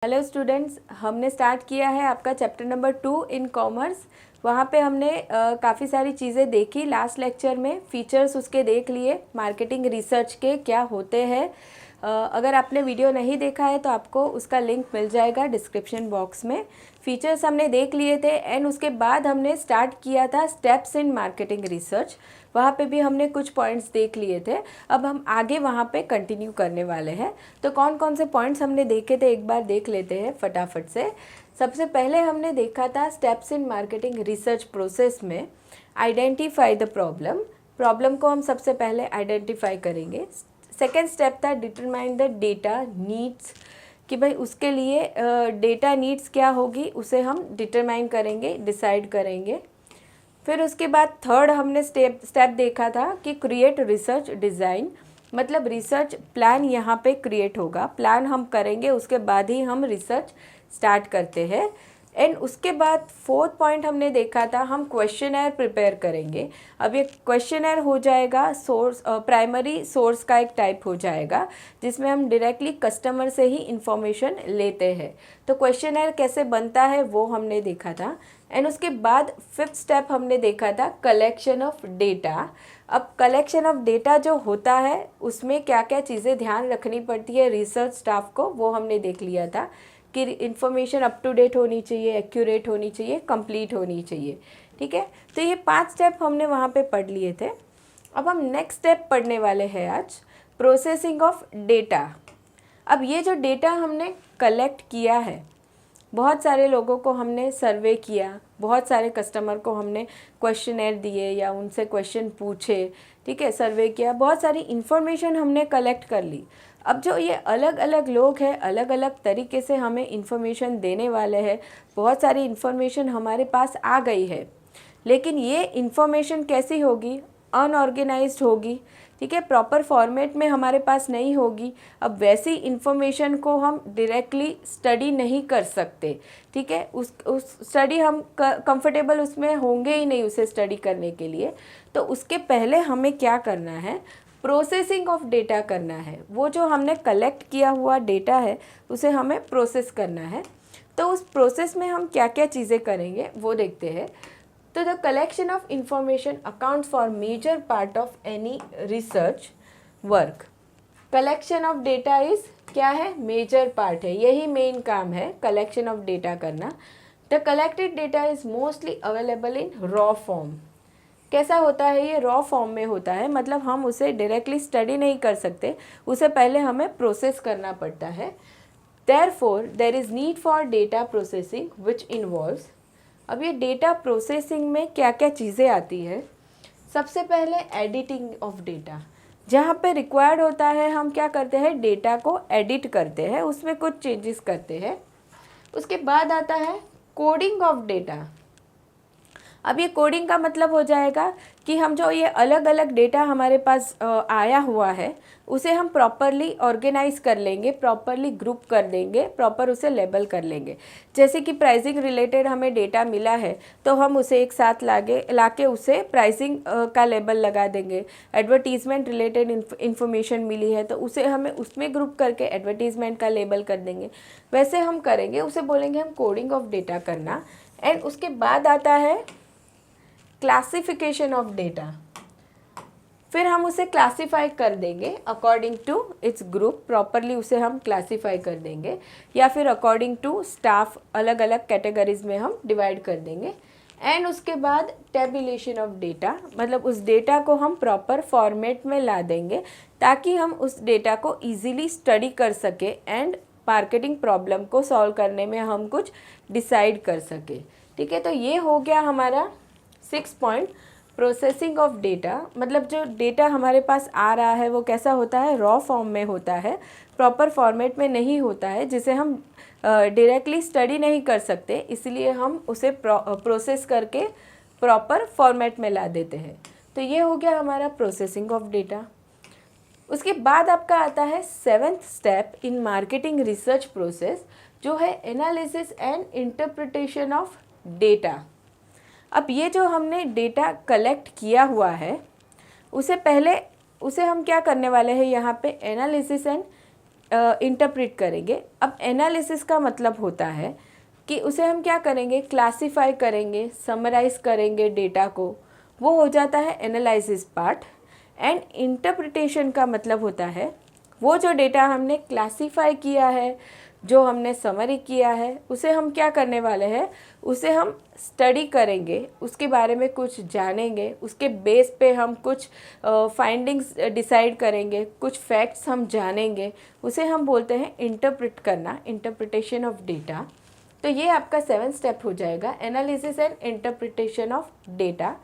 Hello students, हमने start किया है आपका चैप्टर नंबर 2 इन कॉमर्स। वहाँ पे हमने काफ़ी सारी चीज़ें देखी लास्ट लेक्चर में। फीचर्स उसके देख लिए, मार्केटिंग रिसर्च के क्या होते हैं। अगर आपने वीडियो नहीं देखा है तो आपको उसका लिंक मिल जाएगा डिस्क्रिप्शन बॉक्स में। फीचर्स हमने देख लिए थे एंड उसके बाद हमने स्टार्ट किया था स्टेप्स इन मार्केटिंग रिसर्च। वहाँ पे भी हमने कुछ पॉइंट्स देख लिए थे। अब हम आगे वहाँ पे कंटिन्यू करने वाले हैं। तो कौन कौन से पॉइंट्स हमने देखे थे एक बार देख लेते हैं फटाफट से। सबसे पहले हमने देखा था steps in marketing research process में आइडेंटिफाई द प्रॉब्लम को हम सबसे पहले आइडेंटिफाई करेंगे। सेकेंड स्टेप था डिटरमाइन द डेटा नीड्स, कि भाई उसके लिए डेटा नीड्स क्या होगी उसे हम डिटरमाइन करेंगे, डिसाइड करेंगे। फिर उसके बाद थर्ड हमने स्टेप देखा था कि क्रिएट रिसर्च डिज़ाइन, मतलब रिसर्च प्लान यहाँ पे क्रिएट होगा। प्लान हम करेंगे, उसके बाद ही हम रिसर्च स्टार्ट करते हैं। एंड उसके बाद फोर्थ पॉइंट हमने देखा था हम क्वेश्चनर प्रिपेयर करेंगे। अब ये क्वेश्चनर हो जाएगा सोर्स, प्राइमरी सोर्स का एक टाइप हो जाएगा जिसमें हम डायरेक्टली कस्टमर से ही इंफॉर्मेशन लेते हैं। तो क्वेश्चनर कैसे बनता है वो हमने देखा था। एंड उसके बाद फिफ्थ स्टेप हमने देखा था कलेक्शन ऑफ डेटा। अब कलेक्शन ऑफ डेटा जो होता है उसमें क्या क्या चीज़ें ध्यान रखनी पड़ती है रिसर्च स्टाफ को, वो हमने देख लिया था कि इन्फॉर्मेशन अप टू डेट होनी चाहिए, एक्यूरेट होनी चाहिए, कंप्लीट होनी चाहिए। ठीक है, तो ये 5 स्टेप हमने वहाँ पे पढ़ लिए थे। अब हम नेक्स्ट स्टेप पढ़ने वाले हैं आज, प्रोसेसिंग ऑफ डेटा। अब ये जो डेटा हमने कलेक्ट किया है, बहुत सारे लोगों को हमने सर्वे किया, बहुत सारे कस्टमर को हमने क्वेश्चनर दिए या उनसे क्वेश्चन पूछे, ठीक है, सर्वे किया, बहुत सारी इन्फॉर्मेशन हमने कलेक्ट कर ली। अब जो ये अलग अलग लोग हैं, अलग अलग तरीके से हमें इन्फॉर्मेशन देने वाले हैं, बहुत सारी इन्फॉर्मेशन हमारे पास आ गई है, लेकिन ये इन्फॉर्मेशन कैसी होगी, अनऑर्गेनाइज्ड होगी, ठीक है, प्रॉपर फॉर्मेट में हमारे पास नहीं होगी। अब वैसी इन्फॉर्मेशन को हम डायरेक्टली स्टडी नहीं कर सकते, ठीक है, उस स्टडी हम कंफर्टेबल उसमें होंगे ही नहीं उसे स्टडी करने के लिए। तो उसके पहले हमें क्या करना है, प्रोसेसिंग ऑफ डेटा करना है। वो जो हमने कलेक्ट किया हुआ डेटा है उसे हमें प्रोसेस करना है। तो उस प्रोसेस में हम क्या क्या चीज़ें करेंगे वो देखते हैं। तो the collection of information account for major part of any research work. Collection of data is क्या है, मेजर पार्ट है, यही मेन काम है कलेक्शन ऑफ डेटा करना। The collected data is mostly available in raw form. कैसा होता है ये, रॉ फॉर्म में होता है, मतलब हम उसे डायरेक्टली स्टडी नहीं कर सकते, उसे पहले हमें प्रोसेस करना पड़ता है। Therefore there is need for data processing which involves. अब ये डेटा प्रोसेसिंग में क्या क्या चीज़ें आती है। सबसे पहले एडिटिंग ऑफ डेटा, जहाँ पे रिक्वायर्ड होता है हम क्या करते हैं, डेटा को एडिट करते हैं, उसमें कुछ चेंजेस करते हैं। उसके बाद आता है कोडिंग ऑफ डेटा। अब ये कोडिंग का मतलब हो जाएगा कि हम जो ये अलग अलग डेटा हमारे पास आया हुआ है उसे हम प्रॉपरली ऑर्गेनाइज कर लेंगे, प्रॉपरली ग्रुप कर देंगे, प्रॉपर उसे लेबल कर लेंगे। जैसे कि प्राइसिंग रिलेटेड हमें डेटा मिला है तो हम उसे एक साथ लाके उसे प्राइसिंग का लेबल लगा देंगे। एडवर्टीज़मेंट रिलेटेड इन्फॉर्मेशन मिली है तो उसे हमें उसमें ग्रुप करके एडवर्टीज़मेंट का लेबल कर देंगे। वैसे हम करेंगे, उसे बोलेंगे हम कोडिंग ऑफ डेटा करना। एंड उसके बाद आता है क्लासिफिकेशन ऑफ डेटा। फिर हम उसे क्लासीफाई कर देंगे according to its group, properly उसे हम क्लासीफाई कर देंगे, या फिर अकॉर्डिंग टू स्टाफ अलग अलग कैटेगरीज में हम डिवाइड कर देंगे। एंड उसके बाद टेबुलेशन ऑफ डेटा, मतलब उस डेटा को हम प्रॉपर फॉर्मेट में ला देंगे ताकि हम उस डेटा को ईजिली स्टडी कर सके एंड मार्केटिंग प्रॉब्लम को सॉल्व करने में हम कुछ डिसाइड कर सके। ठीक है, तो ये हो गया हमारा 6 पॉइंट, प्रोसेसिंग ऑफ डेटा। मतलब जो डेटा हमारे पास आ रहा है वो कैसा होता है, रॉ फॉर्म में होता है, प्रॉपर फॉर्मेट में नहीं होता है, जिसे हम डायरेक्टली स्टडी नहीं कर सकते, इसलिए हम उसे प्रोसेस करके प्रॉपर फॉर्मेट में ला देते हैं। तो ये हो गया हमारा प्रोसेसिंग ऑफ डेटा। उसके बाद आपका आता है 7th step in marketing research process, जो है analysis and interpretation of data. अब ये जो हमने डेटा कलेक्ट किया हुआ है उसे हम क्या करने वाले हैं, यहाँ पे एनालिसिस एंड इंटरप्रेट करेंगे। अब एनालिसिस का मतलब होता है कि उसे हम क्या करेंगे, क्लासीफाई करेंगे, समराइज करेंगे डेटा को, वो हो जाता है एनालिसिस पार्ट। एंड इंटरप्रिटेशन का मतलब होता है वो जो डेटा हमने क्लासीफाई किया है, जो हमने समरी किया है, उसे हम क्या करने वाले हैं, उसे हम स्टडी करेंगे, उसके बारे में कुछ जानेंगे, उसके बेस पे हम कुछ फाइंडिंग्स डिसाइड करेंगे, कुछ फैक्ट्स हम जानेंगे, उसे हम बोलते हैं इंटरप्रेट करना, इंटरप्रिटेशन ऑफ डेटा। तो ये आपका 7th स्टेप हो जाएगा, analysis and interpretation of data.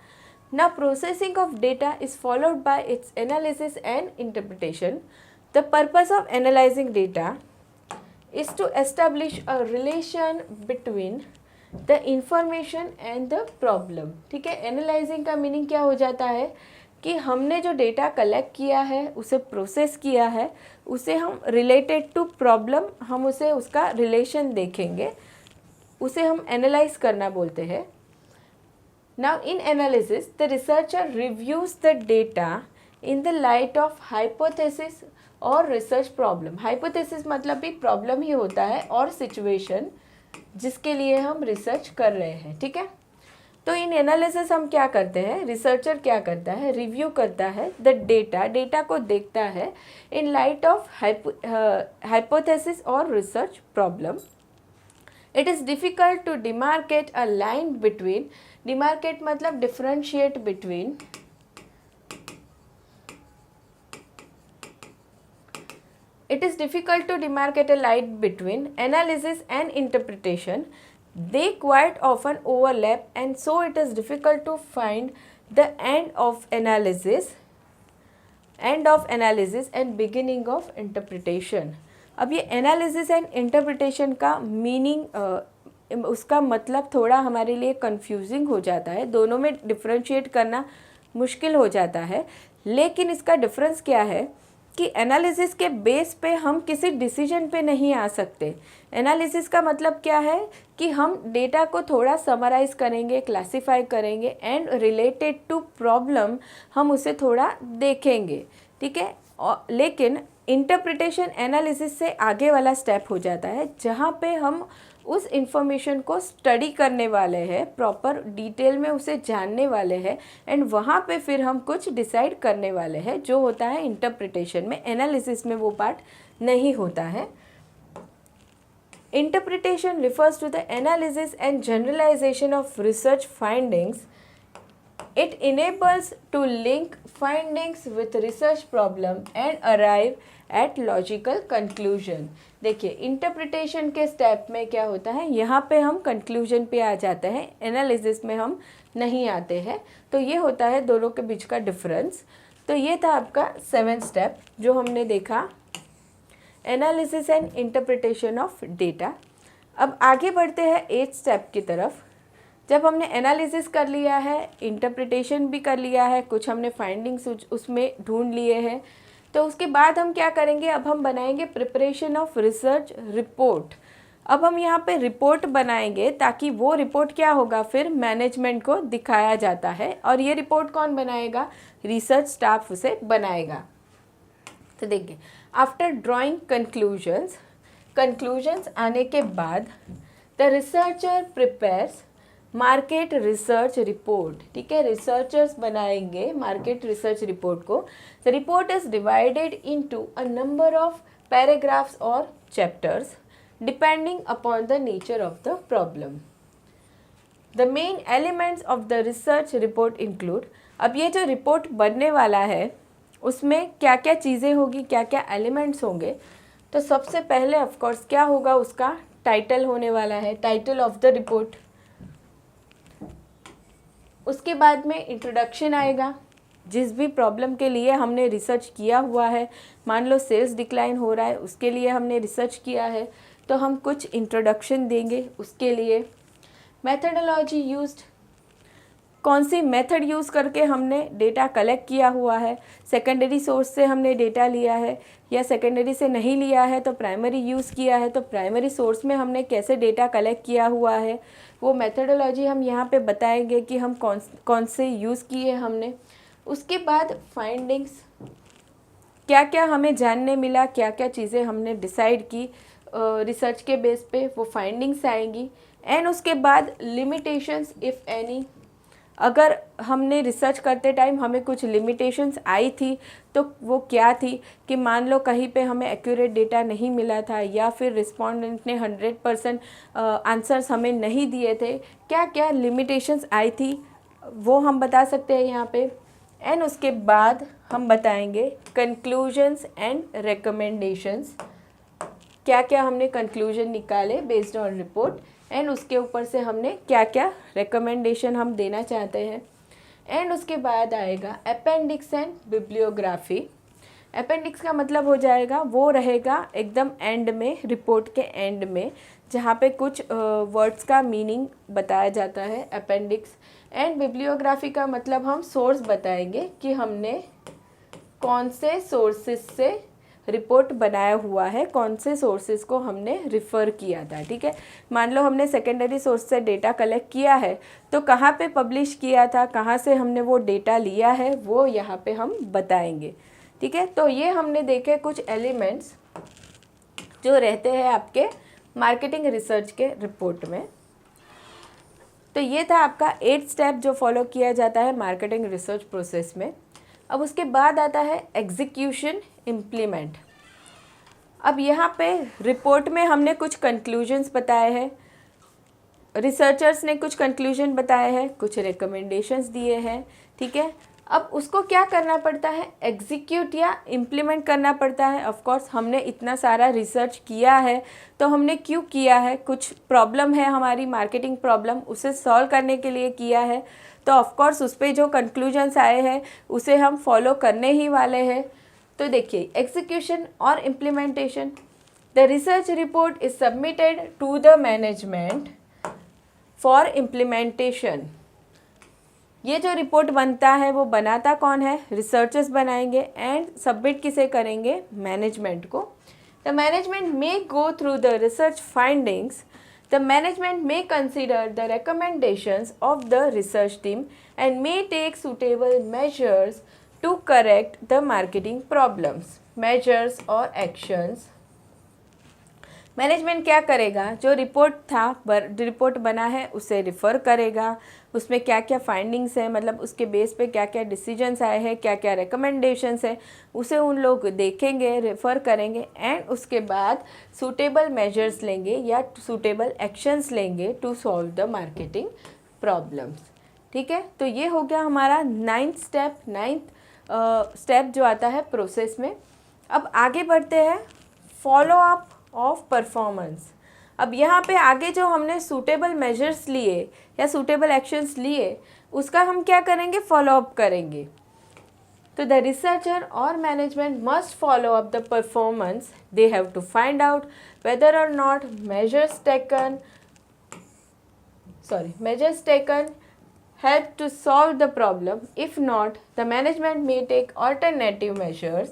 Now processing of data is followed by its analysis and interpretation. The purpose of analyzing data is to establish a relation between the information and the problem. ठीक है, analysing का meaning क्या हो जाता है कि हमने जो डेटा कलेक्ट किया है, उसे प्रोसेस किया है, उसे हम रिलेटेड टू प्रॉब्लम, हम उसे उसका रिलेशन देखेंगे, उसे हम एनालाइज करना बोलते हैं। Now in analysis, the researcher reviews the data in the light of hypothesis और research problem. Hypothesis मतलब भी problem ही होता है और situation जिसके लिए हम research कर रहे हैं, ठीक है। तो इन एनालिसिस हम क्या करते हैं, रिसर्चर क्या करता है, रिव्यू करता है द डेटा को देखता है इन लाइट ऑफ हाइपोथेसिस और research problem. It is difficult to demarcate a line between, demarcate मतलब differentiate between, it is difficult to demarcate a line between analysis and interpretation. They quite often overlap and so it is difficult to find the end of analysis and beginning of interpretation. अब ये analysis and interpretation का meaning, उसका मतलब थोड़ा हमारे लिए confusing हो जाता है, दोनों में डिफरेंशिएट करना मुश्किल हो जाता है। लेकिन इसका डिफरेंस क्या है कि एनालिसिस के बेस पे हम किसी डिसीजन पे नहीं आ सकते। एनालिसिस का मतलब क्या है कि हम डेटा को थोड़ा समराइज करेंगे, क्लासीफाई करेंगे एंड रिलेटेड टू प्रॉब्लम हम उसे थोड़ा देखेंगे, ठीक है। लेकिन इंटरप्रिटेशन एनालिसिस से आगे वाला स्टेप हो जाता है जहाँ पे हम उस इंफॉर्मेशन को स्टडी करने वाले हैं, प्रॉपर डिटेल में उसे जानने वाले हैं एंड वहाँ पे फिर हम कुछ डिसाइड करने वाले हैं, जो होता है इंटरप्रिटेशन में। एनालिसिस में वो पार्ट नहीं होता है। Interpretation refers to the analysis and generalisation of research findings. It enables to link findings with research problem and arrive at logical conclusion. देखिए इंटरप्रिटेशन के स्टेप में क्या होता है, यहाँ पे हम कंक्लूजन पे आ जाते हैं, एनालिसिस में हम नहीं आते हैं। तो ये होता है दोनों के बीच का डिफरेंस। तो ये था आपका 7th स्टेप जो हमने देखा, analysis and interpretation of data. अब आगे बढ़ते हैं 8th स्टेप की तरफ। जब हमने एनालिसिस कर लिया है, इंटरप्रिटेशन भी कर लिया है, कुछ हमने फाइंडिंग्स उसमें ढूंढ लिए हैं, तो उसके बाद हम क्या करेंगे, अब हम बनाएंगे प्रिपरेशन ऑफ रिसर्च रिपोर्ट। अब हम यहाँ पे रिपोर्ट बनाएंगे ताकि वो रिपोर्ट क्या होगा, फिर मैनेजमेंट को दिखाया जाता है। और ये रिपोर्ट कौन बनाएगा, रिसर्च स्टाफ उसे बनाएगा। तो देखिए आफ्टर ड्राइंग कंक्लूजन्स आने के बाद the researcher prepares market research report, ठीक है। रिसर्चर्स बनाएंगे मार्केट रिसर्च रिपोर्ट को। The report is divided into a number of paragraphs और chapters depending upon the nature of the problem. The main elements of the research report include, अब ये जो report बनने वाला है उसमें क्या क्या चीज़ें होगी, क्या क्या एलिमेंट्स होंगे। तो सबसे पहले ऑफकोर्स क्या होगा, उसका टाइटल होने वाला है, टाइटल ऑफ द रिपोर्ट। उसके बाद में इंट्रोडक्शन आएगा, जिस भी प्रॉब्लम के लिए हमने रिसर्च किया हुआ है, मान लो सेल्स डिक्लाइन हो रहा है, उसके लिए हमने रिसर्च किया है, तो हम कुछ इंट्रोडक्शन देंगे उसके लिए। मेथडोलॉजी यूज्ड, कौन सी मेथड यूज़ करके हमने डेटा कलेक्ट किया हुआ है, सेकेंडरी सोर्स से हमने डेटा लिया है या सेकेंडरी से नहीं लिया है तो प्राइमरी यूज़ किया है, तो प्राइमरी सोर्स में हमने कैसे डेटा कलेक्ट किया हुआ है, वो मेथडोलॉजी हम यहाँ पे बताएंगे कि हम कौन से यूज़ किए हमने। उसके बाद फाइंडिंग्स, क्या क्या हमें जानने मिला, क्या क्या चीज़ें हमने डिसाइड की रिसर्च के बेस पे, वो फाइंडिंग्स आएंगी। एंड उसके बाद लिमिटेशंस इफ़ एनी, अगर हमने रिसर्च करते टाइम हमें कुछ लिमिटेशंस आई थी तो वो क्या थी, कि मान लो कहीं पे हमें एक्यूरेट डेटा नहीं मिला था या फिर रिस्पोंडेंट ने 100% आंसर्स हमें नहीं दिए थे, क्या क्या लिमिटेशंस आई थी वो हम बता सकते हैं यहाँ पे। एंड उसके बाद हम बताएंगे कंक्लूजन्स एंड रिकमेंडेशंस, क्या क्या हमने कंक्लूजन निकाले बेस्ड ऑन रिपोर्ट, एंड उसके ऊपर से हमने क्या क्या रिकमेंडेशन हम देना चाहते हैं। एंड उसके बाद आएगा अपेंडिक्स एंड बिब्लियोग्राफी। अपेंडिक्स का मतलब हो जाएगा, वो रहेगा एकदम एंड में, रिपोर्ट के एंड में, जहाँ पे कुछ वर्ड्स का मीनिंग बताया जाता है, अपेंडिक्स। एंड बिब्लियोग्राफी का मतलब हम सोर्स बताएंगे कि हमने कौन से सोर्सेस से रिपोर्ट बनाया हुआ है, कौन से सोर्सेज को हमने रिफ़र किया था। ठीक है, मान लो हमने सेकेंडरी सोर्स से डेटा कलेक्ट किया है तो कहाँ पे पब्लिश किया था, कहाँ से हमने वो डेटा लिया है, वो यहाँ पे हम बताएंगे। ठीक है, तो ये हमने देखे कुछ एलिमेंट्स जो रहते हैं आपके मार्केटिंग रिसर्च के रिपोर्ट में। तो ये था आपका 8 स्टेप जो फॉलो किया जाता है मार्केटिंग रिसर्च प्रोसेस में। अब उसके बाद आता है एग्जीक्यूशन इम्प्लीमेंट। अब यहाँ पे रिपोर्ट में हमने कुछ कंक्लूजन्स बताए हैं, रिसर्चर्स ने कुछ कंक्लूजन बताए हैं, कुछ रिकमेंडेशंस दिए हैं। ठीक है, अब उसको क्या करना पड़ता है, एग्जीक्यूट या इम्प्लीमेंट करना पड़ता है। ऑफ कोर्स हमने इतना सारा रिसर्च किया है तो हमने क्यों किया है, कुछ प्रॉब्लम है हमारी मार्केटिंग प्रॉब्लम, उसे सॉल्व करने के लिए किया है। तो ऑफ कोर्स उस पर जो कंक्लूजन्स आए हैं उसे हम फॉलो करने ही वाले हैं। तो देखिए, एग्जीक्यूशन और implementation. The research report is submitted to the management for implementation. ये जो रिपोर्ट बनता है वो बनाता कौन है, रिसर्चर्स बनाएंगे। एंड सबमिट किसे करेंगे, मैनेजमेंट को। The management may go through the research findings, the management may consider the recommendations of the research team and may take suitable measures to correct the marketing problems, measures और actions। Management क्या करेगा, जो report बना है उसे refer करेगा, उसमें क्या क्या फाइंडिंग्स है, मतलब उसके बेस पे क्या क्या डिसीजंस आए हैं, क्या क्या रिकमेंडेशंस है, उसे उन लोग देखेंगे, रेफ़र करेंगे। एंड उसके बाद सूटेबल मेजर्स लेंगे या सूटेबल एक्शंस लेंगे to solve the marketing problems. ठीक है, तो ये हो गया हमारा 9th स्टेप जो आता है प्रोसेस में। अब आगे बढ़ते हैं, फॉलो अप ऑफ परफॉर्मेंस। अब यहाँ पे आगे जो हमने सूटेबल मेजर्स लिए या सूटेबल एक्शंस लिए उसका हम क्या करेंगे, फॉलो अप करेंगे। तो द रिसर्चर और management must follow up the performance, they have to find out whether और not measures taken help to solve the problem. If not, the management may take alternative measures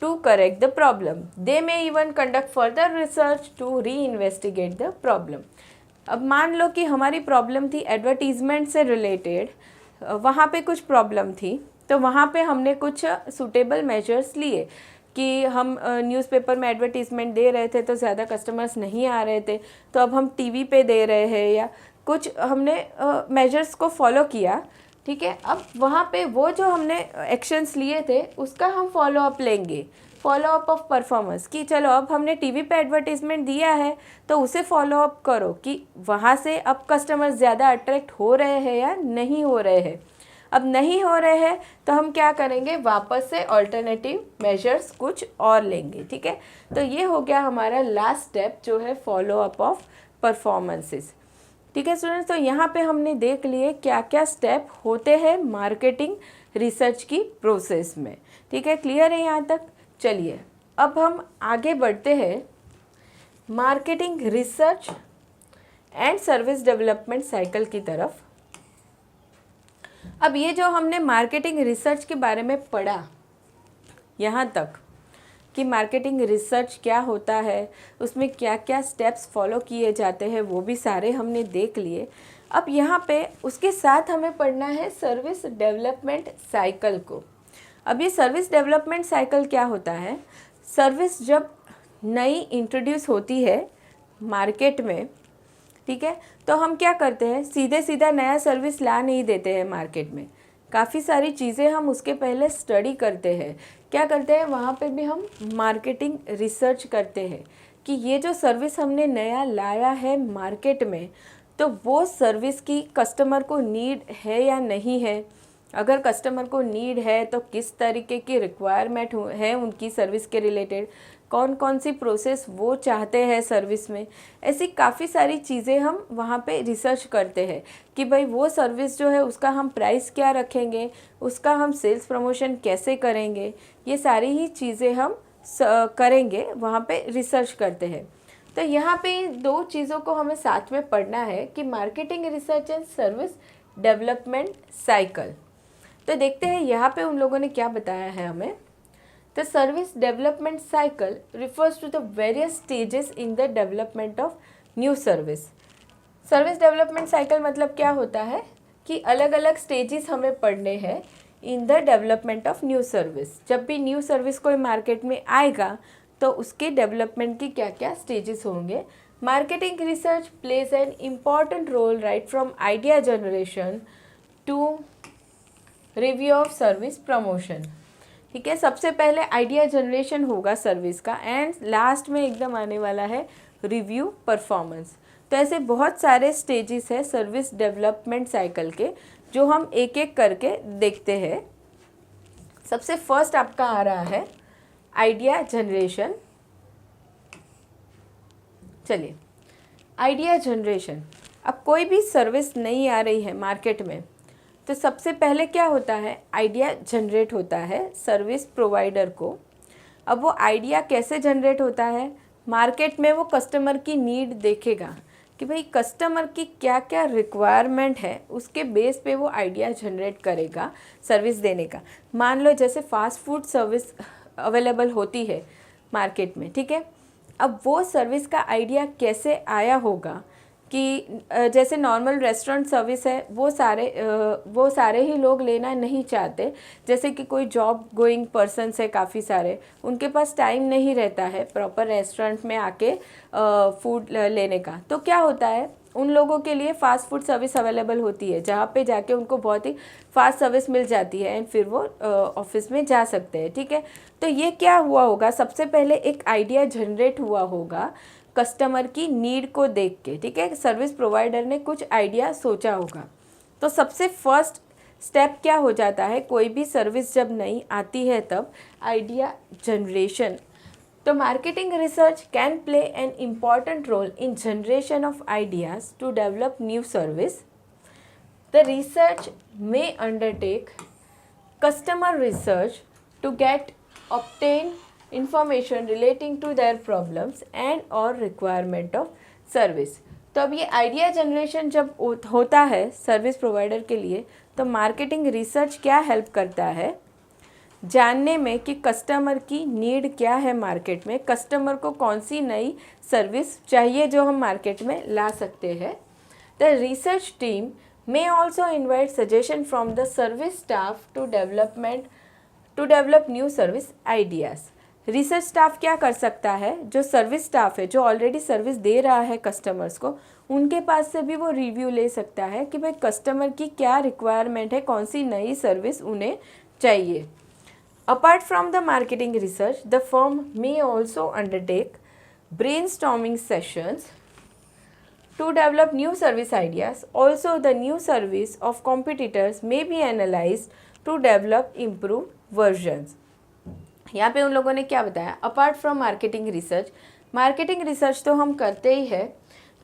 to correct the problem. They may even conduct further research to reinvestigate the problem. अब मान लो कि हमारी problem थी advertisement से related, वहाँ पे कुछ problem थी, तो वहाँ पे हमने कुछ सूटेबल मेजर्स लिए कि हम न्यूज़पेपर में एडवर्टीज़मेंट दे रहे थे तो ज़्यादा कस्टमर्स नहीं आ रहे थे, तो अब हम टीवी पे दे रहे हैं, या कुछ हमने मेजर्स को फॉलो किया। ठीक है, अब वहाँ पे वो जो हमने एक्शंस लिए थे उसका हम फॉलो अप लेंगे, फॉलो अप ऑफ परफॉर्मेंस, कि चलो अब हमने टीवी पे एडवर्टीज़मेंट दिया है तो उसे फॉलो अप करो कि वहाँ से अब कस्टमर्स ज़्यादा अट्रैक्ट हो रहे हैं या नहीं हो रहे हैं। अब नहीं हो रहे हैं तो हम क्या करेंगे, वापस से ऑल्टरनेटिव मेजर्स कुछ और लेंगे। ठीक है, तो ये हो गया हमारा लास्ट स्टेप जो है फॉलो अप ऑफ परफॉर्मेंसेस। ठीक है स्टूडेंट्स, तो यहाँ पे हमने देख लिए क्या क्या स्टेप होते हैं मार्केटिंग रिसर्च की प्रोसेस में। ठीक है, क्लियर है यहाँ तक। चलिए अब हम आगे बढ़ते हैं marketing research and service development cycle की तरफ। अब ये जो हमने मार्केटिंग रिसर्च के बारे में पढ़ा यहाँ तक कि मार्केटिंग रिसर्च क्या होता है, उसमें क्या क्या स्टेप्स फॉलो किए जाते हैं, वो भी सारे हमने देख लिए। अब यहाँ पे उसके साथ हमें पढ़ना है सर्विस डेवलपमेंट साइकिल को। अब ये सर्विस डेवलपमेंट साइकिल क्या होता है, सर्विस जब नई इंट्रोड्यूस होती है मार्केट में, ठीक है, तो हम क्या करते हैं, सीधे सीधा नया सर्विस ला नहीं देते हैं मार्केट में। काफ़ी सारी चीज़ें हम उसके पहले स्टडी करते हैं। क्या करते हैं, वहाँ पे भी हम मार्केटिंग रिसर्च करते हैं कि ये जो सर्विस हमने नया लाया है मार्केट में, तो वो सर्विस की कस्टमर को नीड है या नहीं है। अगर कस्टमर को नीड है तो किस तरीके की रिक्वायरमेंट है उनकी सर्विस के रिलेटेड, कौन कौन सी प्रोसेस वो चाहते हैं सर्विस में। ऐसी काफ़ी सारी चीज़ें हम वहाँ पे रिसर्च करते हैं कि भाई वो सर्विस जो है उसका हम प्राइस क्या रखेंगे, उसका हम सेल्स प्रमोशन कैसे करेंगे, ये सारी ही चीज़ें हम करेंगे, वहाँ पे रिसर्च करते हैं। तो यहाँ पे दो चीज़ों को हमें साथ में पढ़ना है कि marketing research and service development cycle. तो देखते हैं यहाँ पे उन लोगों ने क्या बताया है हमें। The service development cycle refers to the various stages in the development of new service. Service development cycle मतलब क्या होता है कि अलग अलग स्टेजेस हमें पढ़ने हैं इन the development of new service. जब भी न्यू सर्विस कोई मार्केट में आएगा तो उसके डेवलपमेंट की क्या क्या स्टेजेस होंगे। Marketing research plays an important role right from idea generation to review of service promotion. ठीक है, सबसे पहले आइडिया जनरेशन होगा सर्विस का एंड लास्ट में एकदम आने वाला है रिव्यू परफॉर्मेंस। तो ऐसे बहुत सारे स्टेजेस है सर्विस डेवलपमेंट साइकिल के, जो हम एक एक करके देखते हैं। सबसे फर्स्ट आपका आ रहा है आइडिया जनरेशन। चलिए, आइडिया जनरेशन, अब कोई भी सर्विस नई आ रही है मार्केट में तो सबसे पहले क्या होता है, आइडिया जनरेट होता है सर्विस प्रोवाइडर को। अब वो आइडिया कैसे जनरेट होता है, मार्केट में वो कस्टमर की नीड देखेगा कि भाई कस्टमर की क्या क्या रिक्वायरमेंट है, उसके बेस पे वो आइडिया जनरेट करेगा सर्विस देने का। मान लो जैसे फास्ट फूड सर्विस अवेलेबल होती है मार्केट में, ठीक है, अब वो सर्विस का आइडिया कैसे आया होगा कि जैसे नॉर्मल रेस्टोरेंट सर्विस है वो सारे ही लोग लेना नहीं चाहते। जैसे कि कोई जॉब गोइंग पर्सन्स है काफ़ी सारे, उनके पास टाइम नहीं रहता है प्रॉपर रेस्टोरेंट में आके फूड लेने का। तो क्या होता है, उन लोगों के लिए फ़ास्ट फूड सर्विस अवेलेबल होती है जहाँ पे जाके उनको बहुत ही फास्ट सर्विस मिल जाती है एंड फिर वो ऑफिस में जा सकते हैं। ठीक है, तो ये क्या हुआ होगा, सबसे पहले एक आइडिया जनरेट हुआ होगा कस्टमर की नीड को देख के। ठीक है, सर्विस प्रोवाइडर ने कुछ आइडिया सोचा होगा। तो सबसे फर्स्ट स्टेप क्या हो जाता है, कोई भी सर्विस जब नई आती है तब आइडिया जनरेशन। तो marketing research can play an important role in generation of ideas to develop new service. The research may undertake customer research to get obtain information relating to their problems and or requirement of service। तो अब ये idea generation जब होता है service provider के लिए, तो marketing research क्या हेल्प करता है, जानने में कि कस्टमर की नीड क्या है मार्केट में, कस्टमर को कौन सी नई सर्विस चाहिए जो हम मार्केट में ला सकते हैं। The research team may also invite suggestion from the service staff to develop new service ideas. Research staff क्या कर सकता है, जो सर्विस स्टाफ है जो ऑलरेडी सर्विस दे रहा है कस्टमर्स को, उनके पास से भी वो रिव्यू ले सकता है कि भाई कस्टमर की क्या रिक्वायरमेंट है, कौन सी नई सर्विस उन्हें चाहिए। Apart from the marketing research, the firm may also undertake brainstorming sessions to develop new service ideas. Also, the new service of competitors may be analyzed to develop improved versions. यहाँ पे उन लोगों ने क्या बताया, apart from marketing research तो हम करते ही है।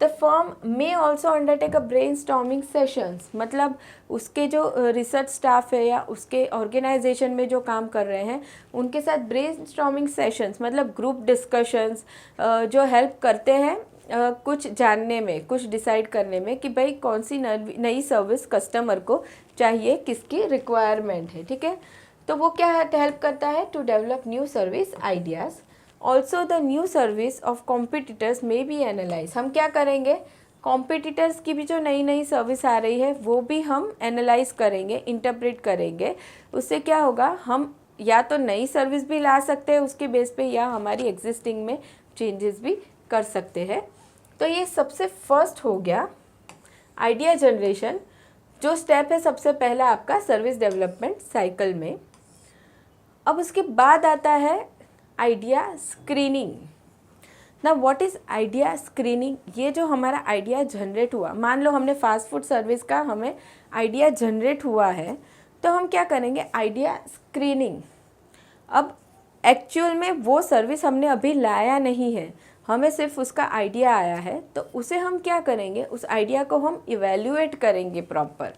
The firm may also undertake a brainstorming sessions, मतलब उसके जो रिसर्च स्टाफ है या उसके ऑर्गेनाइजेशन में जो काम कर रहे हैं उनके साथ ब्रेनस्टॉर्मिंग सेशंस मतलब ग्रुप डिस्कशंस जो हेल्प करते हैं कुछ जानने में, कुछ डिसाइड करने में कि भाई कौन सी नई सर्विस कस्टमर को चाहिए, किसकी रिक्वायरमेंट है। ठीक है, तो वो क्या हेल्प करता है, to develop new service ideas. Also the new service of competitors may be analyse. हम क्या करेंगे, कॉम्पिटिटर्स की भी जो नई नई सर्विस आ रही है वो भी हम एनालाइज करेंगे, इंटरप्रेट करेंगे। उससे क्या होगा, हम या तो नई सर्विस भी ला सकते हैं उसके बेस पे, या हमारी एग्जिस्टिंग में चेंजेस भी कर सकते हैं। तो ये सबसे फर्स्ट हो गया आइडिया जनरेशन, जो स्टेप है सबसे पहला आपका सर्विस डेवलपमेंट साइकिल में। अब उसके बाद आता है आइडिया स्क्रीनिंग। ना व्हाट इज़ आइडिया स्क्रीनिंग? ये जो हमारा आइडिया जनरेट हुआ, मान लो हमने फास्ट फूड सर्विस का हमें आइडिया जनरेट हुआ है, तो हम क्या करेंगे? Idea screening. अब एक्चुअल में वो सर्विस हमने अभी लाया नहीं है, हमें सिर्फ उसका आइडिया आया है, तो उसे हम क्या करेंगे? उस आइडिया को हम इवैल्यूएट करेंगे प्रॉपर,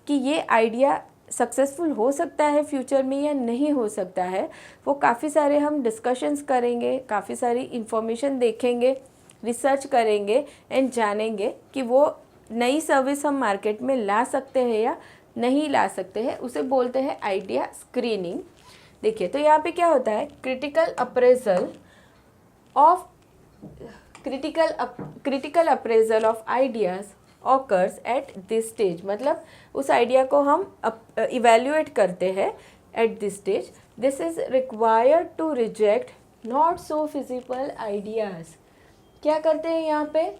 कि ये आइडिया सक्सेसफुल हो सकता है फ्यूचर में या नहीं हो सकता है। वो काफ़ी सारे हम डिस्कशंस करेंगे, काफ़ी सारी इन्फॉर्मेशन देखेंगे, रिसर्च करेंगे एंड जानेंगे कि वो नई सर्विस हम मार्केट में ला सकते हैं या नहीं ला सकते हैं। उसे बोलते हैं आइडिया स्क्रीनिंग। देखिए, तो यहाँ पे क्या होता है? Critical appraisal of ideas occurs at this stage. मतलब उस आइडिया को हम इवेल्युएट करते हैं at this stage. This is required to reject not so feasible ideas. क्या करते हैं यहाँ पे?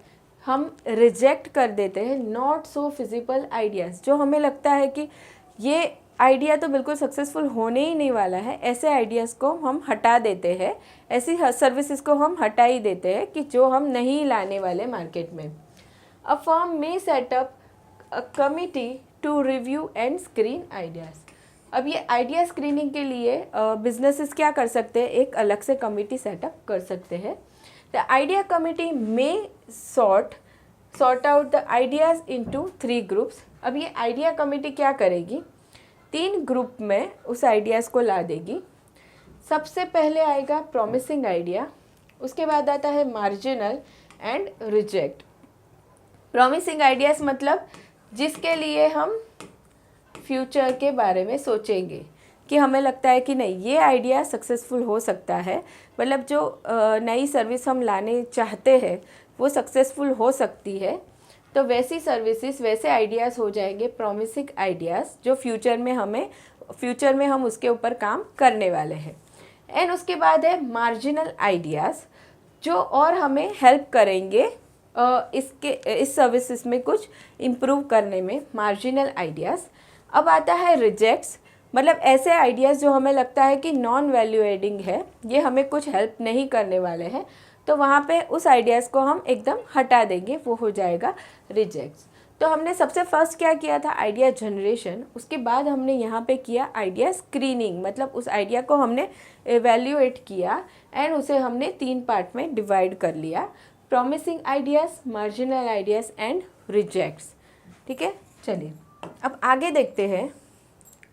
हम रिजेक्ट कर देते हैं नॉट सो फिजिबल आइडियाज़। जो हमें लगता है कि ये आइडिया तो बिल्कुल सक्सेसफुल होने ही नहीं वाला है, ऐसे आइडियाज़ को हम हटा देते हैं, ऐसी सर्विसेज को हम हटा ही देते हैं कि जो हम नहीं लाने वाले मार्केट में। A firm may set up a committee to review and screen ideas. अब ये आइडिया स्क्रीनिंग के लिए बिजनेसेस क्या कर सकते हैं? एक अलग से कमिटी सेटअप कर सकते हैं। द आइडिया कमिटी में sort out the ideas into 3 groups. अब ये आइडिया कमिटी क्या करेगी? 3 ग्रुप में उस आइडियाज़ को ला देगी। सबसे पहले आएगा प्रॉमिसिंग आइडिया, उसके बाद आता है marginal and reject. Promising ideas मतलब जिसके लिए हम फ्यूचर के बारे में सोचेंगे कि हमें लगता है कि नहीं, ये आइडिया सक्सेसफुल हो सकता है, मतलब जो नई सर्विस हम लाने चाहते हैं वो सक्सेसफुल हो सकती है। तो वैसी सर्विसेज, वैसे आइडियाज़ हो जाएंगे प्रॉमिसिंग आइडियाज़, जो फ्यूचर में हम उसके ऊपर काम करने वाले हैं। एंड उसके बाद है मार्जिनल आइडियाज़, जो और हमें हेल्प करेंगे इस सर्विसेज में कुछ इम्प्रूव करने में, मार्जिनल आइडियाज़। अब आता है रिजेक्ट्स, मतलब ऐसे आइडियाज़ जो हमें लगता है कि नॉन वैल्यू एडिंग है, ये हमें कुछ हेल्प नहीं करने वाले हैं, तो वहाँ पे उस आइडियाज़ को हम एकदम हटा देंगे, वो हो जाएगा रिजेक्ट्स। तो हमने सबसे फर्स्ट क्या किया था? Idea generation. उसके बाद हमने यहाँ पे किया आइडिया स्क्रीनिंग, मतलब उस आइडिया को हमने एवेल्यूएट किया एंड उसे हमने 3 पार्ट में डिवाइड कर लिया, promising ideas, marginal ideas and rejects. ठीक है, चलिए अब आगे देखते हैं।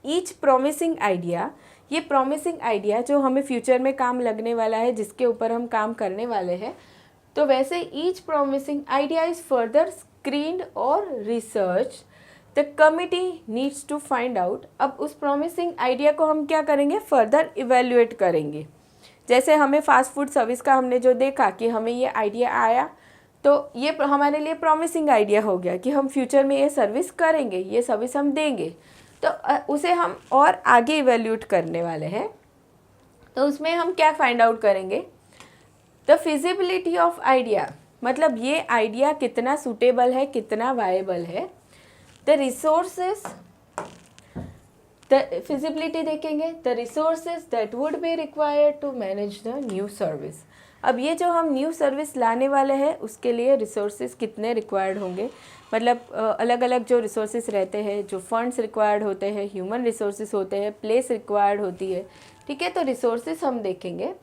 ईच प्रॉमिसिंग आइडिया, ये प्रॉमिसिंग आइडिया जो हमें फ्यूचर में काम लगने वाला है, जिसके ऊपर हम काम करने वाले हैं, तो वैसे each promising idea is further screened और research. The committee needs to find out. अब उस प्रॉमिसिंग आइडिया को हम क्या करेंगे? फर्दर इवेल्युएट करेंगे। जैसे हमें फास्ट फूड सर्विस का हमने जो देखा कि हमें ये आइडिया आया, तो ये हमारे लिए प्रॉमिसिंग आइडिया हो गया कि हम फ्यूचर में ये सर्विस करेंगे, ये सर्विस हम देंगे, तो उसे हम और आगे इवेल्यूट करने वाले हैं। तो उसमें हम क्या फाइंड आउट करेंगे? द फिजिबिलिटी ऑफ आइडिया, मतलब ये आइडिया कितना सूटेबल है, कितना वायबल है। द रिसोर्सेज, द फिजिबिलिटी देखेंगे, the resources that would be required to manage the new service. अब ये जो हम न्यू सर्विस लाने वाले हैं उसके लिए रिसोर्सेज कितने रिक्वायर्ड होंगे, मतलब अलग अलग जो रिसोर्सेज रहते हैं, जो फंड्स रिक्वायर्ड होते हैं, ह्यूमन रिसोर्सेज होते हैं, प्लेस रिक्वायर्ड होती है। ठीक है, तो रिसोर्सेज हम देखेंगे।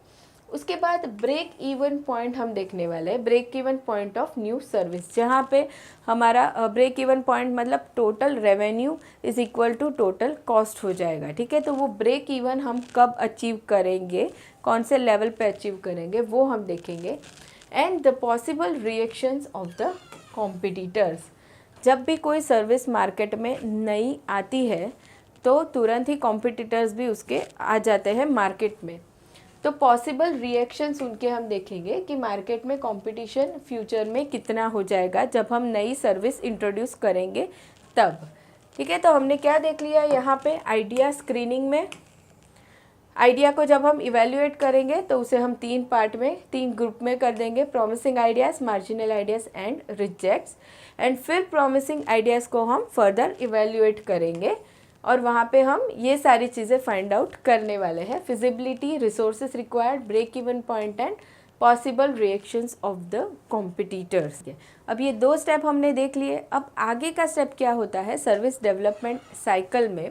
उसके बाद ब्रेक इवन पॉइंट हम देखने वाले हैं, break even point of new service, जहाँ पे हमारा ब्रेक इवन पॉइंट मतलब total revenue is equal to total cost हो जाएगा। ठीक है, तो वो ब्रेक इवन हम कब अचीव करेंगे, कौन से लेवल पे अचीव करेंगे, वो हम देखेंगे। And the possible reactions of the competitors, जब भी कोई सर्विस मार्केट में नई आती है तो तुरंत ही कॉम्पिटिटर्स भी उसके आ जाते हैं मार्केट में, तो पॉसिबल रिएक्शंस उनके हम देखेंगे कि मार्केट में कंपटीशन फ्यूचर में कितना हो जाएगा जब हम नई सर्विस इंट्रोड्यूस करेंगे तब। ठीक है, तो हमने क्या देख लिया यहाँ पे आइडिया स्क्रीनिंग में? आइडिया को जब हम इवेल्युएट करेंगे तो उसे हम 3 पार्ट में 3 ग्रुप में कर देंगे, promising ideas, marginal ideas and rejects. And फिर प्रॉमिसिंग आइडियाज़ को हम फर्दर इवेल्युएट करेंगे और वहाँ पे हम ये सारी चीज़ें फाइंड आउट करने वाले हैं, feasibility, resources required, break even point and possible reactions of the competitors. अब ये 2 स्टेप हमने देख लिए। अब आगे का स्टेप क्या होता है सर्विस डेवलपमेंट साइकिल में,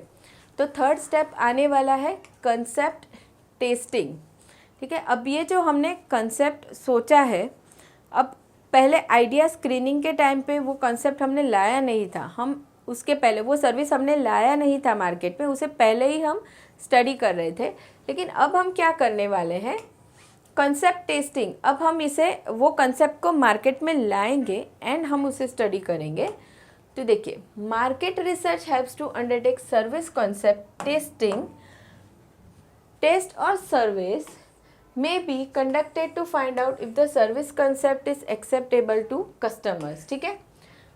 तो 3rd स्टेप आने वाला है कंसेप्ट टेस्टिंग। ठीक है, अब ये जो हमने कंसेप्ट सोचा है, अब पहले आइडिया स्क्रीनिंग के टाइम पे वो कंसेप्ट हमने लाया नहीं था, हम उसके पहले वो सर्विस हमने लाया नहीं था मार्केट में, उसे पहले ही हम स्टडी कर रहे थे। लेकिन अब हम क्या करने वाले हैं, कंसेप्ट टेस्टिंग। अब हम इसे वो कंसेप्ट को मार्केट में लाएंगे एंड हम उसे स्टडी करेंगे। तो देखिए, market research helps to undertake service concept testing. Test और service may be conducted to find out if the service concept is acceptable to customers। ठीक है,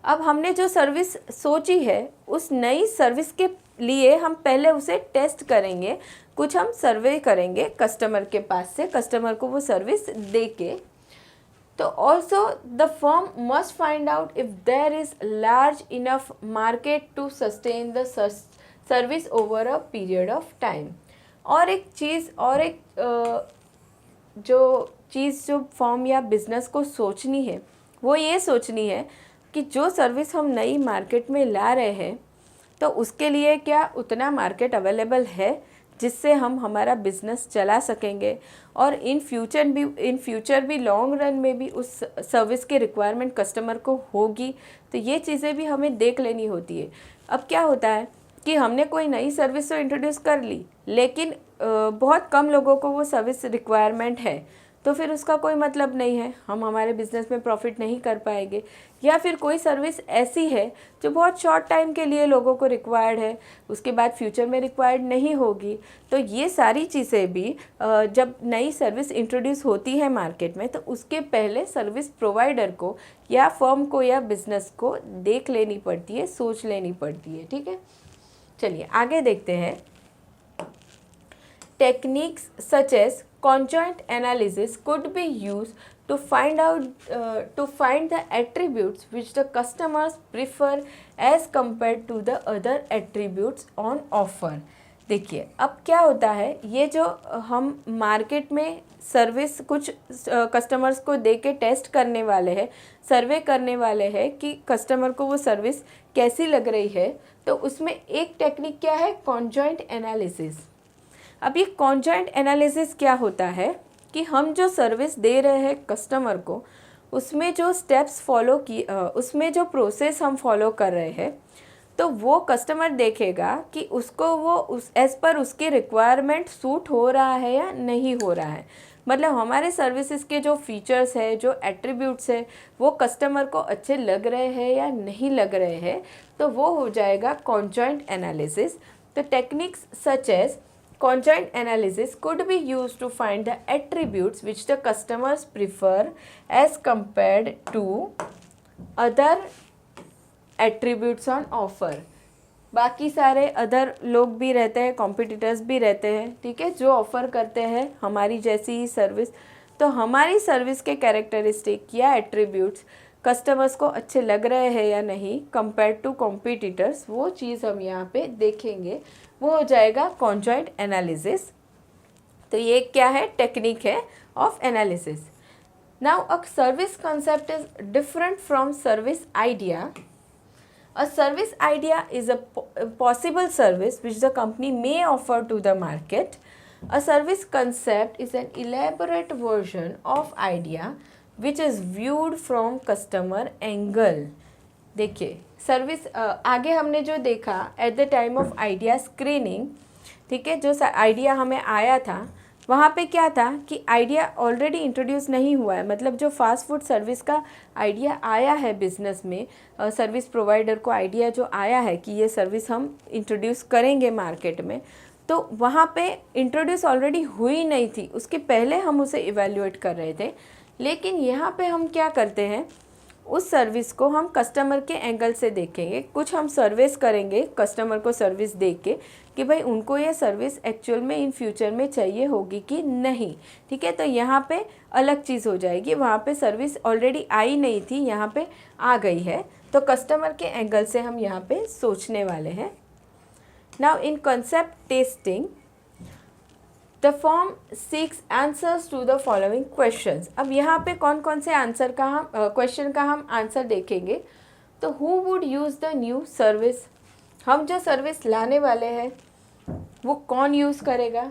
अब हमने जो सर्विस सोची है उस नई सर्विस के लिए हम पहले उसे टेस्ट करेंगे, कुछ हम सर्वे करेंगे कस्टमर के पास से, कस्टमर को वो सर्विस दे के। तो also the firm must find out if there is large enough market to sustain the service over a period of time. और एक चीज़ जो फर्म या बिज़नेस को सोचनी है वो ये सोचनी है कि जो सर्विस हम नई मार्केट में ला रहे हैं तो उसके लिए क्या उतना मार्केट अवेलेबल है जिससे हम हमारा बिज़नेस चला सकेंगे, और इन फ्यूचर भी लॉन्ग रन में भी उस सर्विस की रिक्वायरमेंट कस्टमर को होगी। तो ये चीज़ें भी हमें देख लेनी होती है। अब क्या होता है कि हमने कोई नई सर्विस तो इंट्रोड्यूस कर ली, लेकिन बहुत कम लोगों को वो सर्विस रिक्वायरमेंट है, तो फिर उसका कोई मतलब नहीं है, हम हमारे बिज़नेस में प्रॉफिट नहीं कर पाएंगे। या फिर कोई सर्विस ऐसी है जो बहुत शॉर्ट टाइम के लिए लोगों को रिक्वायर्ड है, उसके बाद फ्यूचर में रिक्वायर्ड नहीं होगी। तो ये सारी चीज़ें भी जब नई सर्विस इंट्रोड्यूस होती है मार्केट में, तो उसके पहले सर्विस प्रोवाइडर को या फर्म को या बिज़नेस को देख लेनी पड़ती है, सोच लेनी पड़ती है। ठीक है, चलिए आगे देखते हैं। Techniques such as conjoint analysis could be used to find the attributes which the customers prefer as compared to the other attributes on offer। देखिए, अब क्या होता है, ये जो हम मार्केट में सर्विस कुछ कस्टमर्स को दे के टेस्ट करने वाले हैं, सर्वे करने वाले हैं कि कस्टमर को वो सर्विस कैसी लग रही है, तो उसमें एक टेक्निक क्या है, कॉन्जॉइंट एनालिसिस। अब ये कॉन्जॉइंट एनालिसिस क्या होता है कि हम जो सर्विस दे रहे हैं कस्टमर को, उसमें जो स्टेप्स फॉलो की उसमें जो प्रोसेस हम फॉलो कर रहे हैं, तो वो कस्टमर देखेगा कि उसको वो उस एज़ पर उसकी रिक्वायरमेंट सूट हो रहा है या नहीं हो रहा है। मतलब हमारे सर्विसेज के जो फीचर्स है, जो एट्रीब्यूट्स है, वो कस्टमर को अच्छे लग रहे हैं या नहीं लग रहे हैं, तो वो हो जाएगा कॉन्जॉइंट एनालिसिस। तो techniques such as conjoint analysis could be used to find the attributes which the customers prefer as compared to other attributes on offer। बाकी सारे अदर लोग भी रहते हैं, कॉम्पिटिटर्स भी रहते हैं, ठीक है, जो ऑफ़र करते हैं हमारी जैसी ही सर्विस। तो हमारी सर्विस के कैरेक्टरिस्टिक या एट्रीब्यूट्स कस्टमर्स को अच्छे लग रहे हैं या नहीं कंपेयर टू कॉम्पिटिटर्स, वो चीज़ हम यहाँ पे देखेंगे, वो हो जाएगा कॉन्जॉइंट एनालिसिस। तो ये क्या है, टेक्निक है of analysis. Now a service concept is different from service idea. A service idea is a possible service which the company may offer to the market. A service concept is an elaborate version of idea which is viewed from customer angle. देखिए, service आगे हमने जो देखा at the time of idea screening, ठीक है, जो idea हमें आया था वहाँ पे क्या था कि आइडिया ऑलरेडी इंट्रोड्यूस नहीं हुआ है। मतलब जो फास्ट फूड सर्विस का आइडिया आया है बिज़नेस में, सर्विस प्रोवाइडर को आइडिया जो आया है कि ये सर्विस हम इंट्रोड्यूस करेंगे मार्केट में, तो वहाँ पे इंट्रोड्यूस ऑलरेडी हुई नहीं थी, उसके पहले हम उसे इवेल्युएट कर रहे थे। लेकिन यहाँ पे हम क्या करते हैं, उस सर्विस को हम कस्टमर के एंगल से देखेंगे। कुछ हम सर्विस करेंगे कस्टमर को सर्विस दे के कि भाई उनको ये सर्विस एक्चुअल में इन फ्यूचर में चाहिए होगी कि नहीं, ठीक है। तो यहाँ पे अलग चीज़ हो जाएगी, वहाँ पे सर्विस ऑलरेडी आई नहीं थी, यहाँ पे आ गई है। तो कस्टमर के एंगल से हम यहाँ पे सोचने वाले हैं। Now in concept testing the firm seeks answers to the following questions. अब यहाँ पे कौन कौन से आंसर का हम क्वेश्चन का हम आंसर देखेंगे। तो who would use the new service, हम जो सर्विस लाने वाले हैं वो कौन यूज़ करेगा।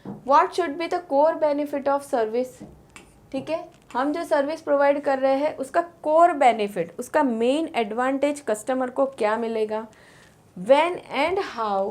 What should be the core benefit of service, ठीक है, हम जो सर्विस प्रोवाइड कर रहे हैं उसका कोर बेनिफिट, उसका मेन एडवांटेज कस्टमर को क्या मिलेगा। When and how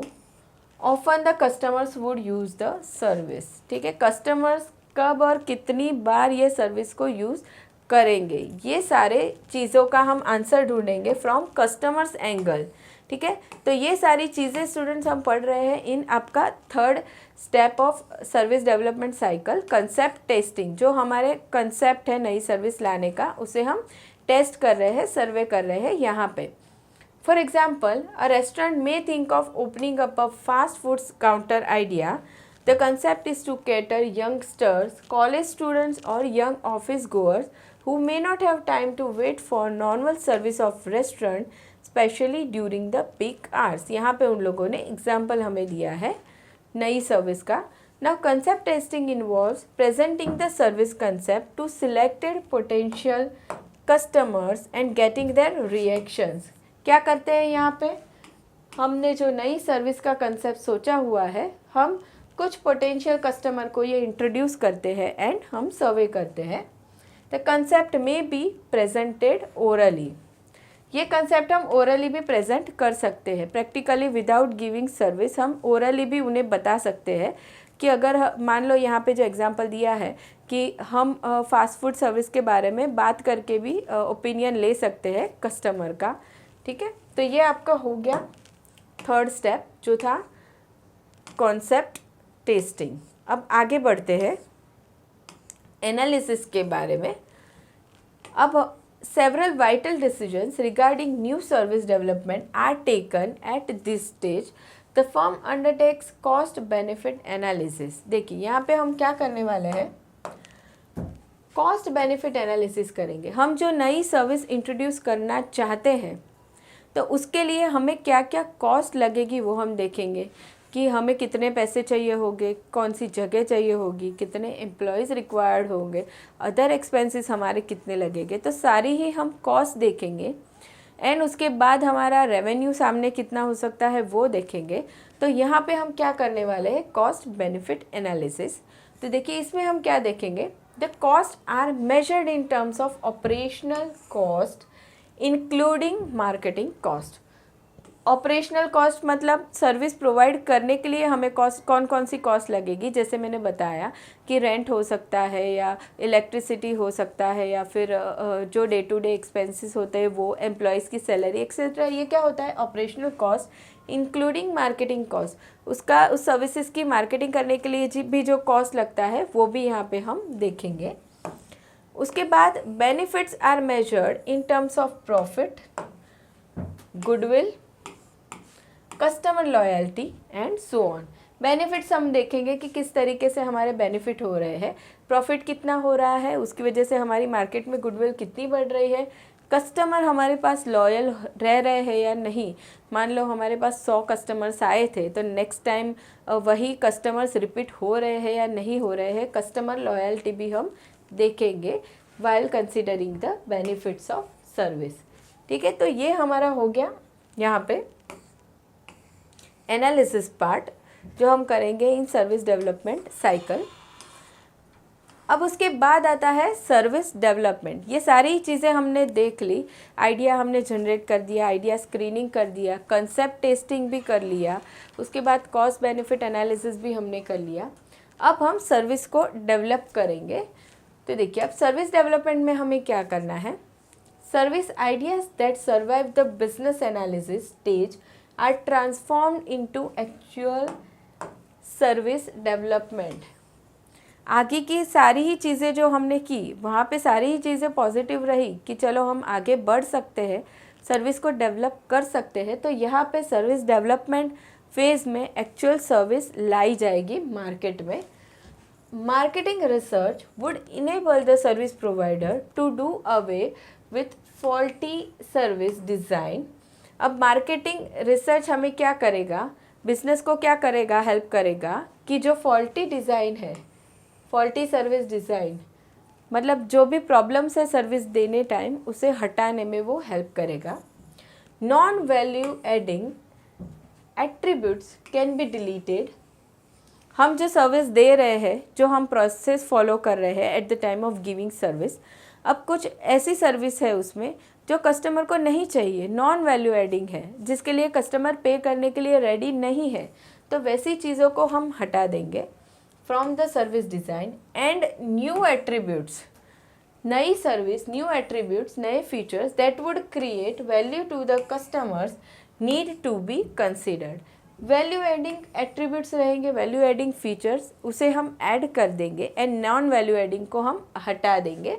often the customers would use the service, ठीक है, कस्टमर्स कब और कितनी बार ये सर्विस को यूज़ करेंगे। ये सारे चीज़ों का हम आंसर ढूंढेंगे फ्रॉम कस्टमर्स एंगल, ठीक है। तो ये सारी चीज़ें स्टूडेंट्स हम पढ़ रहे हैं इन आपका third step of service development cycle, concept testing. जो हमारे कंसेप्ट है नई सर्विस लाने का, उसे हम टेस्ट कर रहे हैं, सर्वे कर रहे हैं यहाँ पे। For example, a restaurant may think of opening up a fast food counter idea. The concept is to cater youngsters, college students or young office goers who may not have time to wait for normal service of restaurant, especially during the peak hours. यहाँ पे उन लोगों ने example हमें दिया है नई service का। Now concept testing involves presenting the service concept to selected potential customers and getting their reactions. क्या करते हैं यहाँ पे, हमने जो नई सर्विस का कंसेप्ट सोचा हुआ है, हम कुछ पोटेंशियल कस्टमर को ये इंट्रोड्यूस करते हैं एंड हम सर्वे करते हैं। द कंसेप्ट में बी प्रेजेंटेड ओरली, ये कंसेप्ट हम ओरली भी प्रेजेंट कर सकते हैं। प्रैक्टिकली विदाउट गिविंग सर्विस हम ओरली भी उन्हें बता सकते हैं कि अगर मान लो यहाँ पे जो एग्जांपल दिया है कि हम फास्ट फूड सर्विस के बारे में बात करके भी ओपिनियन ले सकते हैं कस्टमर का, ठीक है। तो ये आपका हो गया थर्ड स्टेप जो था कॉन्सेप्ट टेस्टिंग। अब आगे बढ़ते हैं एनालिसिस के बारे में। अब several vital decisions regarding new service development are taken at this stage. The firm undertakes cost benefit analysis. देखिए यहाँ पे हम क्या करने वाले हैं, कॉस्ट बेनिफिट एनालिसिस करेंगे। हम जो नई सर्विस इंट्रोड्यूस करना चाहते हैं तो उसके लिए हमें क्या क्या कॉस्ट लगेगी वो हम देखेंगे कि हमें कितने पैसे चाहिए होंगे, कौन सी जगह चाहिए होगी, कितने एम्प्लॉयज़ रिक्वायर्ड होंगे, अदर एक्सपेंसेस हमारे कितने लगेंगे। तो सारी ही हम कॉस्ट देखेंगे एंड उसके बाद हमारा रेवेन्यू सामने कितना हो सकता है वो देखेंगे। तो यहाँ पे हम क्या करने वाले हैं, कॉस्ट बेनिफिट एनालिसिस। तो देखिए इसमें हम क्या देखेंगे, the cost are measured in terms of operational cost including marketing cost. Operational cost मतलब सर्विस प्रोवाइड करने के लिए हमें कॉस्ट कौन कौन सी कॉस्ट लगेगी, जैसे मैंने बताया कि रेंट हो सकता है या इलेक्ट्रिसिटी हो सकता है या फिर जो डे टू डे एक्सपेंसेस होते हैं वो, एम्प्लॉयज़ की सैलरी एक्सेट्रा। ये क्या होता है, operational cost including marketing cost. उसका उस सर्विसेज की मार्केटिंग करने के लिए भी जो कॉस्ट लगता है वो भी यहाँ पे हम देखेंगे। उसके बाद benefits are measured in terms of profit, goodwill, customer loyalty and so on. Benefits हम देखेंगे कि किस तरीके से हमारे बेनिफिट हो रहे हैं, प्रॉफिट कितना हो रहा है, उसकी वजह से हमारी मार्केट में गुडविल कितनी बढ़ रही है, कस्टमर हमारे पास लॉयल रह रहे हैं या नहीं। मान लो हमारे पास 100 कस्टमर्स आए थे तो नेक्स्ट टाइम वही कस्टमर्स रिपीट हो रहे हैं या नहीं हो रहे हैं। कस्टमर लॉयल्टी भी हम देखेंगे while considering the benefits of service, ठीक है। तो ये हमारा हो गया यहाँ पे एनालिसिस पार्ट जो हम करेंगे इन सर्विस डेवलपमेंट साइकिल। अब उसके बाद आता है सर्विस डेवलपमेंट। ये सारी चीज़ें हमने देख ली, आइडिया हमने जनरेट कर दिया, आइडिया स्क्रीनिंग कर दिया, कंसेप्ट टेस्टिंग भी कर लिया, उसके बाद कॉस्ट बेनिफिट एनालिसिस भी हमने कर लिया। अब हम सर्विस को डेवलप करेंगे। तो देखिए अब सर्विस डेवलपमेंट में हमें क्या करना है, service ideas that survive the business analysis stage are transformed into actual service development. आगे की सारी ही चीज़ें जो हमने की वहाँ पे सारी ही चीज़ें पॉजिटिव रही कि चलो हम आगे बढ़ सकते हैं, सर्विस को डेवलप कर सकते हैं, तो यहाँ पे सर्विस डेवलपमेंट फेज़ में एक्चुअल सर्विस लाई जाएगी मार्केट में। Marketing research would enable the service provider to do away with faulty service design. अब मार्केटिंग रिसर्च हमें क्या करेगा, बिजनेस को क्या करेगा, हेल्प करेगा कि जो फॉल्टी डिज़ाइन है, फॉल्टी सर्विस डिज़ाइन मतलब जो भी प्रॉब्लम्स है सर्विस देने टाइम उसे हटाने में वो हेल्प करेगा। Non value adding attributes can be deleted. हम जो सर्विस दे रहे हैं, जो हम प्रोसेस फॉलो कर रहे हैं eight the time of giving service, अब कुछ ऐसी सर्विस है उसमें जो कस्टमर को नहीं चाहिए, नॉन वैल्यू एडिंग है, जिसके लिए कस्टमर पे करने के लिए रेडी नहीं है, तो वैसी चीज़ों को हम हटा देंगे from the service design. And new attributes, नई सर्विस, न्यू एट्रीब्यूट्स, नए features that would create value to the customers need to be considered. Value adding attributes रहेंगे, वैल्यू एडिंग फीचर्स, उसे हम ऐड कर देंगे एंड नॉन वैल्यू एडिंग को हम हटा देंगे।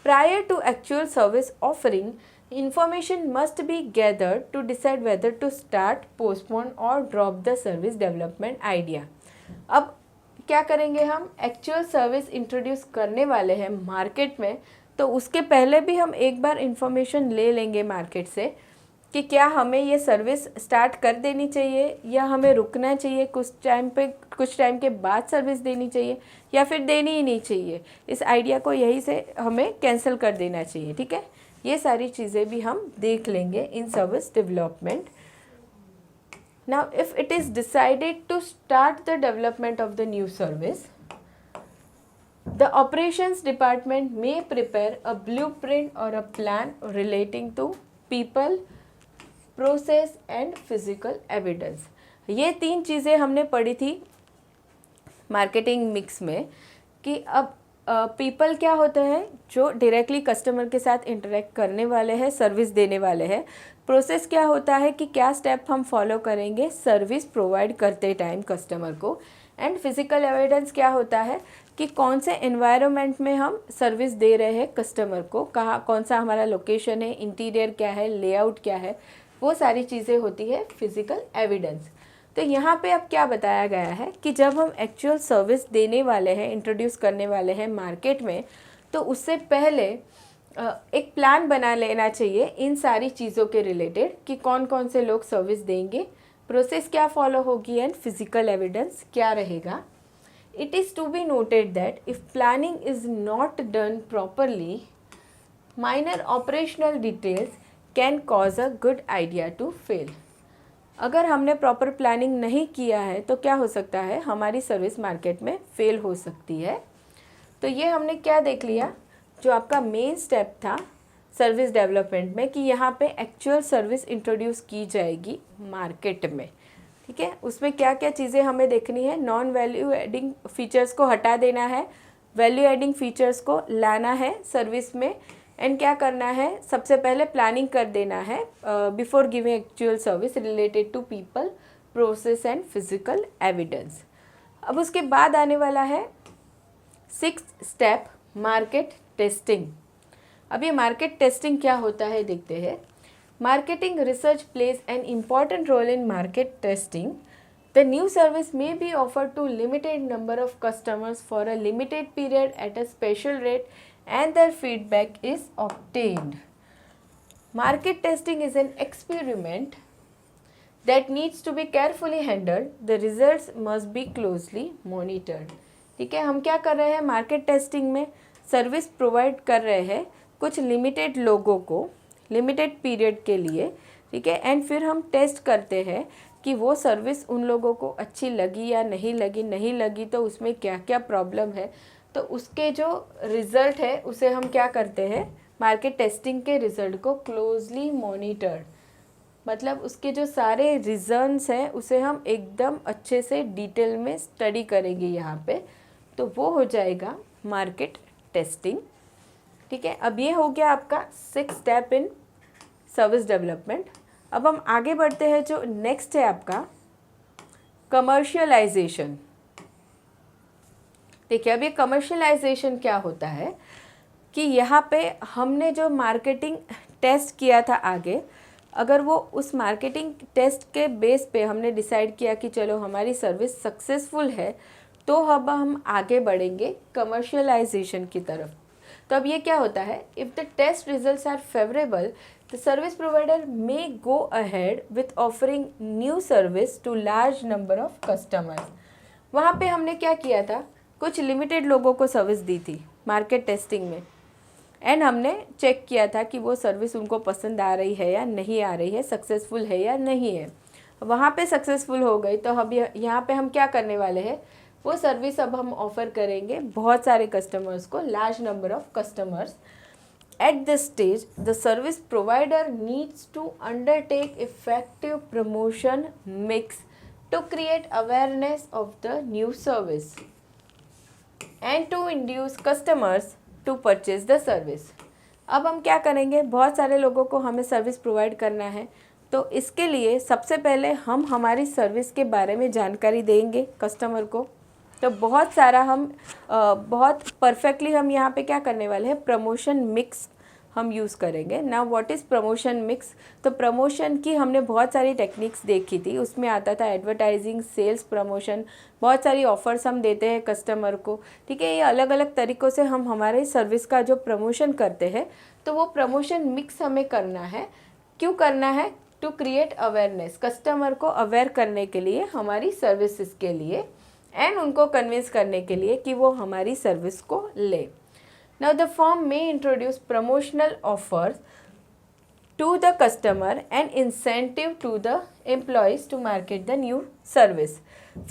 Prior to actual service offering, information must be gathered to decide whether to start, postpone और drop the service development idea. अब क्या करेंगे, हम एक्चुअल सर्विस इंट्रोड्यूस करने वाले हैं मार्केट में, तो उसके पहले भी हम एक बार इंफॉर्मेशन ले लेंगे मार्केट से कि क्या हमें ये सर्विस स्टार्ट कर देनी चाहिए या हमें रुकना चाहिए, कुछ टाइम के बाद सर्विस देनी चाहिए या फिर देनी ही नहीं चाहिए। इस आइडिया को यहीं से हमें कैंसिल कर देना चाहिए, ठीक है। ये सारी चीज़ें भी हम देख लेंगे in service development. Now, if it is decided to start the development of the new service, the operations department may prepare a blueprint or a plan relating to people, process and physical evidence. ये 3 चीज़ें हमने पढ़ी थी marketing mix में कि अब people क्या होते हैं, जो डायरेक्टली कस्टमर के साथ इंटरेक्ट करने वाले हैं, सर्विस देने वाले हैं। प्रोसेस क्या होता है कि क्या स्टेप हम फॉलो करेंगे सर्विस प्रोवाइड करते टाइम कस्टमर को। एंड फिज़िकल एविडेंस क्या होता है कि कौन से एनवायरनमेंट में हम सर्विस दे रहे हैं कस्टमर को, कहाँ कौन सा हमारा लोकेशन है, इंटीरियर क्या है, लेआउट क्या है, वो सारी चीज़ें होती है फिज़िकल एविडेंस। तो यहाँ पे अब क्या बताया गया है कि जब हम एक्चुअल सर्विस देने वाले हैं, इंट्रोड्यूस करने वाले हैं मार्केट में, तो उससे पहले एक प्लान बना लेना चाहिए इन सारी चीज़ों के रिलेटेड कि कौन कौन से लोग सर्विस देंगे, प्रोसेस क्या फॉलो होगी एंड फिज़िकल एविडेंस क्या रहेगा। It is to be noted that if planning is not done properly, minor operational details can cause a good idea to fail. अगर हमने प्रॉपर प्लानिंग नहीं किया है तो क्या हो सकता है, हमारी सर्विस मार्केट में फेल हो सकती है। तो ये हमने क्या देख लिया, जो आपका मेन स्टेप था सर्विस डेवलपमेंट में कि यहाँ पे एक्चुअल सर्विस इंट्रोड्यूस की जाएगी मार्केट में, ठीक है। उसमें क्या क्या चीज़ें हमें देखनी है, नॉन वैल्यू एडिंग फीचर्स को हटा देना है, वैल्यू एडिंग फीचर्स को लाना है सर्विस में, एंड क्या करना है, सबसे पहले प्लानिंग कर देना है before giving actual service related to people, process and physical evidence. अब उसके बाद आने वाला है 6th स्टेप, मार्केट टेस्टिंग। अब ये मार्केट टेस्टिंग क्या होता है देखते हैं। Marketing research plays an important role in market testing. The new service may be offered to limited number of customers for a limited period at a special rate and their feedback is obtained. Market testing is an experiment that needs to be carefully handled. The results must be closely monitored. ठीक है, हम क्या कर रहे हैं market testing में, service provide कर रहे हैं कुछ लिमिटेड लोगों को लिमिटेड पीरियड के लिए, ठीक है। एंड फिर हम टेस्ट करते हैं कि वो सर्विस उन लोगों को अच्छी लगी या नहीं लगी तो उसमें क्या क्या प्रॉब्लम है। तो उसके जो रिज़ल्ट है उसे हम क्या करते हैं, मार्केट टेस्टिंग के रिज़ल्ट को क्लोजली मॉनिटर्ड, मतलब उसके जो सारे रीज़न्स हैं उसे हम एकदम अच्छे से डिटेल में स्टडी करेंगे यहाँ पे, तो वो हो जाएगा मार्केट टेस्टिंग, ठीक है। अब ये हो गया आपका 6th step in service development. अब हम आगे बढ़ते हैं, जो नेक्स्ट है आपका कमर्शियलाइजेशन। देखिए अब ये कमर्शियलाइजेशन क्या होता है कि यहाँ पे हमने जो मार्केटिंग टेस्ट किया था आगे, अगर वो उस मार्केटिंग टेस्ट के बेस पे हमने डिसाइड किया कि चलो हमारी सर्विस सक्सेसफुल है, तो अब हम आगे बढ़ेंगे कमर्शियलाइजेशन की तरफ। तो अब ये क्या होता है, if the test results are favourable the service provider may go ahead with offering new service to large number of customers. वहाँ पे हमने क्या किया था, कुछ लिमिटेड लोगों को सर्विस दी थी मार्केट टेस्टिंग में, एंड हमने चेक किया था कि वो सर्विस उनको पसंद आ रही है या नहीं आ रही है, सक्सेसफुल है या नहीं है। वहाँ पे सक्सेसफुल हो गई तो अब यहाँ पे हम क्या करने वाले हैं, वो सर्विस अब हम ऑफ़र करेंगे बहुत सारे कस्टमर्स को, large number of customers. At this stage the service provider needs to undertake effective promotion mix to create awareness of the new service and to induce customers to purchase the service। अब हम क्या करेंगे, बहुत सारे लोगों को हमें service provide करना है, तो इसके लिए सबसे पहले हम हमारी सर्विस के बारे में जानकारी देंगे कस्टमर को। तो बहुत सारा हम बहुत परफेक्टली हम यहाँ पे क्या करने वाले हैं, प्रमोशन मिक्स हम यूज़ करेंगे ना। व्हाट इज़ प्रमोशन मिक्स, तो प्रमोशन की हमने बहुत सारी टेक्निक्स देखी थी, उसमें आता था एडवर्टाइजिंग, सेल्स प्रमोशन, बहुत सारी ऑफर्स हम देते हैं कस्टमर को, ठीक है। ये अलग अलग तरीक़ों से हम हमारे सर्विस का जो प्रमोशन करते हैं, तो वो प्रमोशन मिक्स हमें करना है। क्यों करना है, टू क्रिएट अवेयरनेस, कस्टमर को अवेयर करने के लिए हमारी सर्विसेज के लिए, एंड उनको कन्विंस करने के लिए कि वो हमारी सर्विस को ले। Now the firm may introduce promotional offers to the customer and incentive to the employees to market the new service।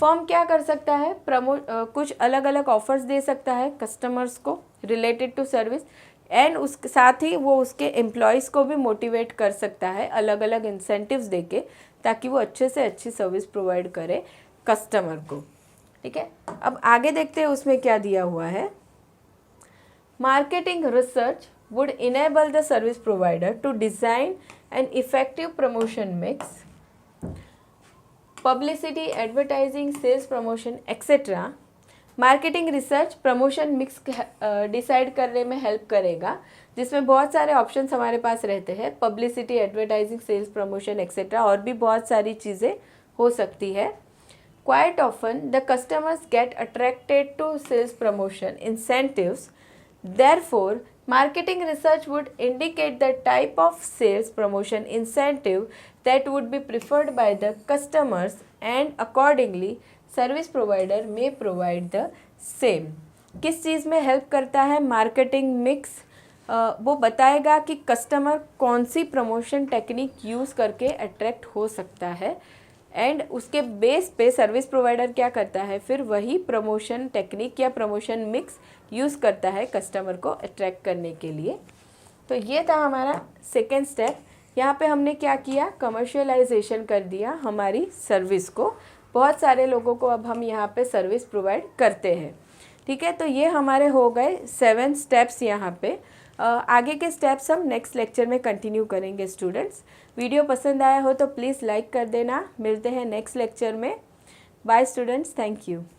Firm क्या कर सकता है, कुछ अलग अलग ऑफर्स दे सकता है कस्टमर्स को रिलेटेड टू सर्विस, एंड उस साथ ही वो उसके एम्प्लॉयज़ को भी मोटिवेट कर सकता है अलग अलग इंसेंटिव्स देके, ताकि वो अच्छे से अच्छी सर्विस प्रोवाइड करे कस्टमर को, ठीक है। अब आगे देखते हैं उसमें क्या दिया हुआ है। Marketing research would enable the service provider to design an effective promotion mix, publicity, advertising, sales promotion, etc. Marketing research promotion mix decide करने में हेल्प करेगा, जिसमें बहुत सारे ऑप्शंस हमारे पास रहते हैं, publicity, advertising, sales promotion etcetera, और भी बहुत सारी चीज़ें हो सकती है। Quite often the customers get attracted to sales promotion incentives। Therefore, marketing research would indicate the type of sales promotion incentive that would be preferred by the customers, and accordingly, service provider may provide the same। किस चीज़ में help करता है marketing mix, वो बताएगा कि customer कौन सी promotion technique use करके attract हो सकता है, एंड उसके बेस पे सर्विस प्रोवाइडर क्या करता है, फिर वही प्रमोशन टेक्निक या प्रमोशन मिक्स यूज़ करता है कस्टमर को अट्रैक्ट करने के लिए। तो ये था हमारा सेकेंड स्टेप। यहाँ पे हमने क्या किया, कमर्शियलाइजेशन कर दिया हमारी सर्विस को, बहुत सारे लोगों को अब हम यहाँ पे सर्विस प्रोवाइड करते हैं, ठीक है। तो ये हमारे हो गए 7 स्टेप्स यहाँ पे। आगे के स्टेप्स हम नेक्स्ट लेक्चर में कंटिन्यू करेंगे स्टूडेंट्स। वीडियो पसंद आया हो तो प्लीज़ लाइक कर देना। मिलते हैं नेक्स्ट लेक्चर में। Bye students, thank you.